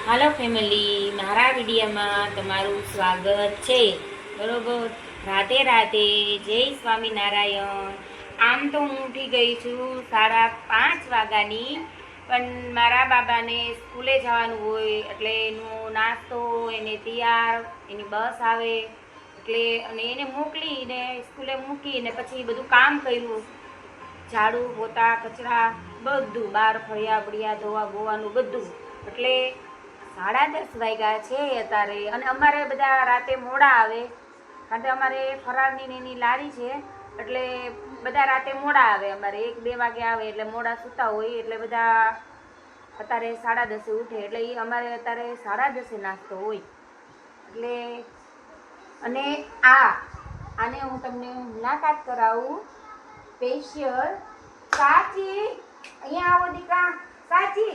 હાલો family, મારા વિડીયોમાં તમારું સ્વાગત છે. બરોબર, રાધે રાધે, જય સ્વામિનારાયણ. આમ તો હું ઉઠી ગઈ છું 5:30 વાગ્યાની, પણ મારા બાબાને સ્કૂલે જવાનું હોય એટલે એનો નાસ્તો એને તૈયાર, એની બસ આવે એટલે અને એને મોકલીને સ્કૂલે મૂકીને પછી બધું કામ કર્યું, ઝાડુ પોતા કચરા બધું, બહાર ફળિયા બળિયા ધોવા બોવાનું બધું. એટલે 10:30 વાગ્યા છે અત્યારે. અને અમારે બધા રાતે મોડા આવે, કારણ કે અમારે ફરાળની એની લારી છે એટલે બધા રાતે મોડા આવે. અમારે 1-2 વાગે આવે એટલે મોડા સૂતા હોય એટલે બધા અત્યારે 10:30 ઉઠે એટલે એ અમારે અત્યારે 10:30 નાસ્તો હોય. એટલે અને આને હું તમને મુલાકાત કરાવું સ્પેશિયલ. સાચી અહીંયા આવો દીકા, સાચી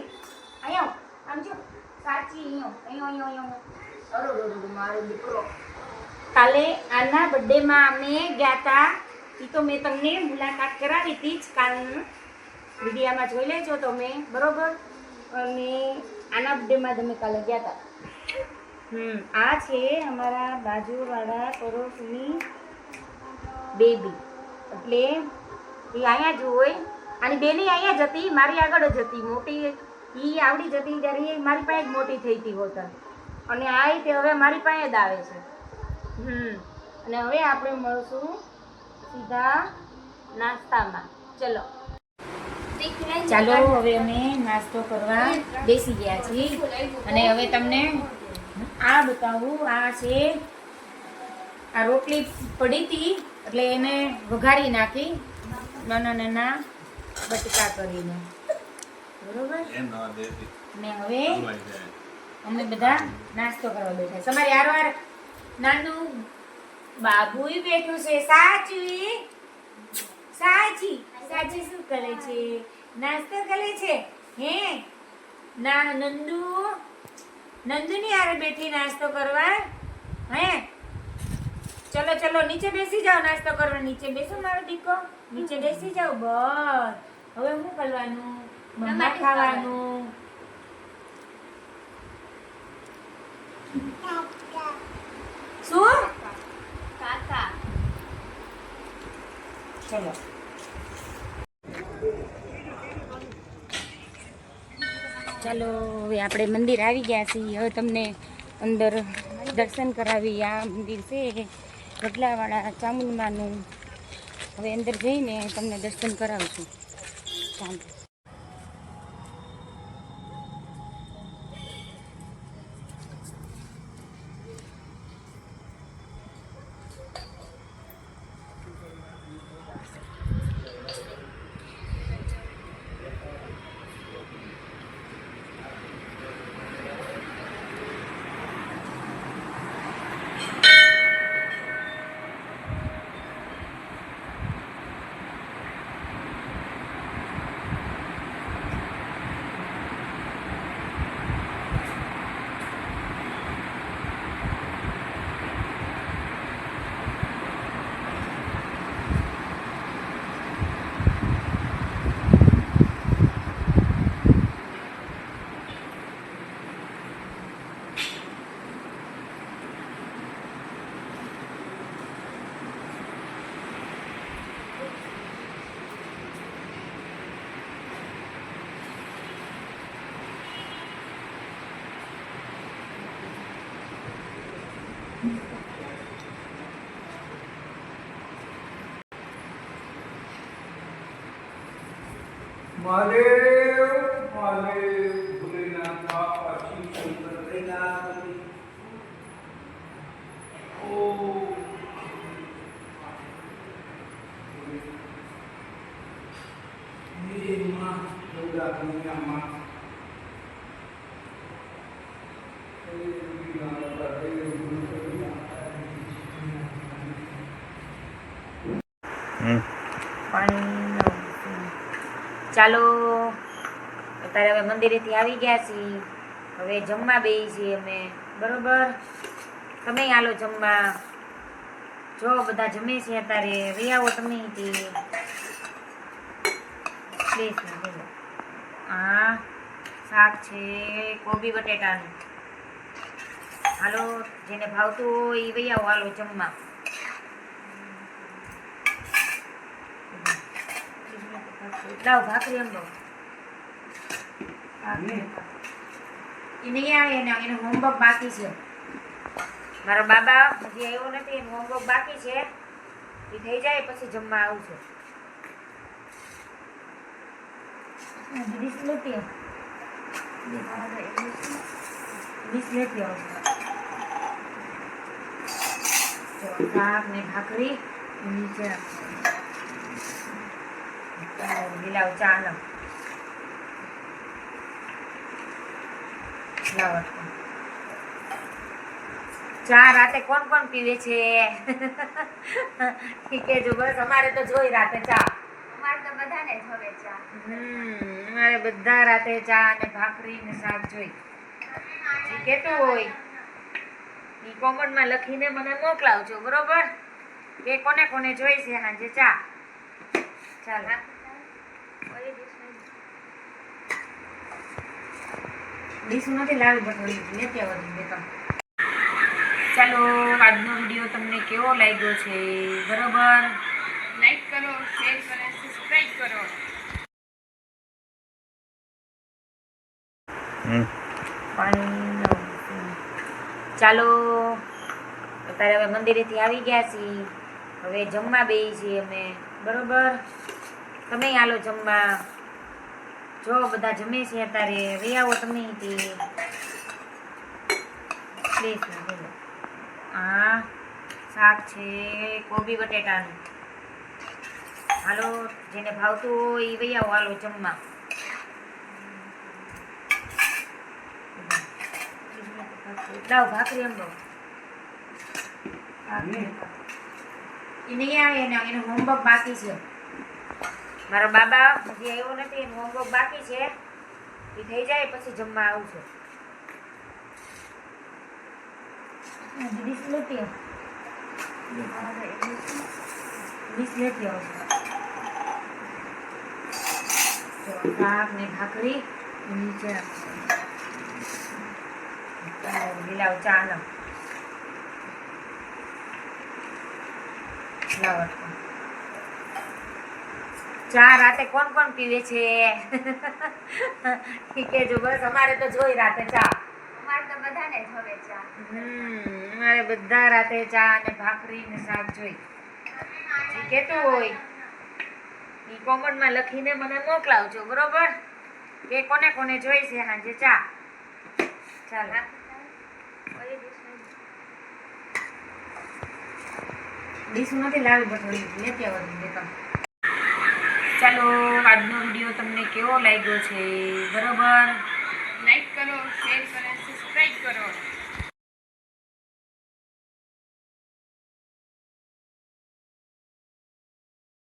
અહીંયા આમ જો, સાચી અહીંયા મારો દીકરો. કાલે આના બર્થડેમાં અમે ગયા હતા, એ તો મેં તમને મુલાકાત કરાવી હતી જ, કાલ વિડીયામાં જોઈ લેજો તમે, બરોબર. અને આના બર્થડેમાં તમે કાલે ગયા હતા. આ છે અમારા બાજુવાળા પડોશની બેબી, એટલે એ અહીંયા જ હોય. આની બેની અહીંયા જ હતી, મારી આગળ જ હતી. મોટી એ આવડી જતી ત્યારે મારી પાસે જ મોટી થઈ હતી હોતા, અને આ તે હવે મારી પાસે જ આવે છે. અને હવે આપણે મળશું સીધા નાસ્તામાં. ચાલો હવે અમે નાસ્તો કરવા બેસી ગયા છીએ. અને હવે તમને આ બતાવું. આ છે, આ રોટલી પડી હતી એટલે એને વઘારી નાખી નાના નાના બટકા કરીને, બરોબર. ને હવે અમે બધા નાસ્તો કરવા બેઠા. તમારી હારવાર નાનું બાબુય બેઠું છે. સાચી શું કરે છે? નાસ્તો કરે છે. હે ના, નંદુની હારે બેઠી નાસ્તો કરવા. હે ચલો નીચે બેસી જાઓ નાસ્તો કરવા. નીચે બેસો મારો દીકો, નીચે બેસી જાઓ. બસ હવે શું કરવાનું? મમ્મા ખાવાનું. શું? કાકા. ચલો ચાલો હવે આપણે મંદિર આવી ગયા છીએ. હવે તમને અંદર દર્શન કરાવી. આ મંદિર છે વડલાવાળા ચામુંડમાનું. હવે અંદર જઈને તમને દર્શન કરાવશું. ચાલો. મહાદેવ મહાદેવ ભોલેનાથ બાપા શિવ શંકર દયાલ. ચાલો અત્યારે હવે મંદિરેથી આવી ગયા છીએ. હવે જમવા બેસી છીએ અમે, બરોબર. તમે હાલો જમવા. જો બધા જમે છે અત્યારે. રે આવો તમે. હા શાક છે કોબી બટેટાનું. હાલો, જેને ભાવતું હોય એ વહી આવો, હાલો જમવા. લાવ ભાખરી એમ લો. એ નહીં આવે, એનું હોમવર્ક બાકી છે. મારા બાબા હજી આવ્યો નથી, એનું હોમવર્ક બાકી છે. એ થઈ જાય પછી જમવા આવશે. ડીશ લેતી આવશે. શાક ને ભાખરી નીચે લીલાવ ચા લો. ચા રાતે કોણ કોણ પીવે છે? કેજો બસ. અમારે તો જોઈ રાતે ચા. અમારે તો બધાને જ હવે ચા. અમારે બધા રાતે ચા અને ભાખરી ને શાક જોઈ. જે કેતું હોય ઈ કોમેન્ટમાં લખીને મને મોકલાવજો, બરોબર? કે કોને કોને જોઈ છે સાંજે ચા. ચાલો, ડીશ નથી લાવી, બસ લેતી આવો. ચાલો, આજનો વિડીયો તમને કેવો લાગ્યો છે? બરોબર, લાઈક કરો, શેર કરો, સબસ્ક્રાઇબ કરો. પાણી. ચાલો, અત્યારે હવે મંદિરેથી આવી ગયા છીએ. હવે જમવા બેસી છીએ અમે, બરોબર? તમે હાલો જમવા. જો બધા જમે છે અત્યારે, હવે આવો તમે. આ શાક છે કોબી બટેટાનું. હાલો, જેને ભાવતું હોય એ વહી આવો, હાલો જમવા. લાવ ભાખરી એમ લો. એ નહીં આવે, એનું હોમવર્ક બાકી છે. મારા બાબા હજી આવ્યો નથી, એનું હોમવર્ક બાકી છે. એ થઈ જાય પછી જમવા આવશે. ડીશ લેતી આવશે. શાક ને ભાખરી નીચે લીલાવ ચા લો. ચા રાતે કોણ કોણ પીવે છે? કેજો બસ. અમારે તો જોઈ રાતે ચા. અમારે તો બધાને જ હવે ચા. અમારે બધા રાતે ચા અને ભાખરી ને શાક જોઈ. જે કેતું હોય ઈ કોમેન્ટમાં લખીને મને મોકલાવજો, બરોબર? કે કોને કોને જોઈ છે સાંજે ચા. ચાલો, ડીશ નથી લાવી, બસ લેતી આવો. ચાલો, આજનો વિડીયો તમને કેવો લાગ્યો છે? બરોબર, લાઈક કરો, શેર કરો,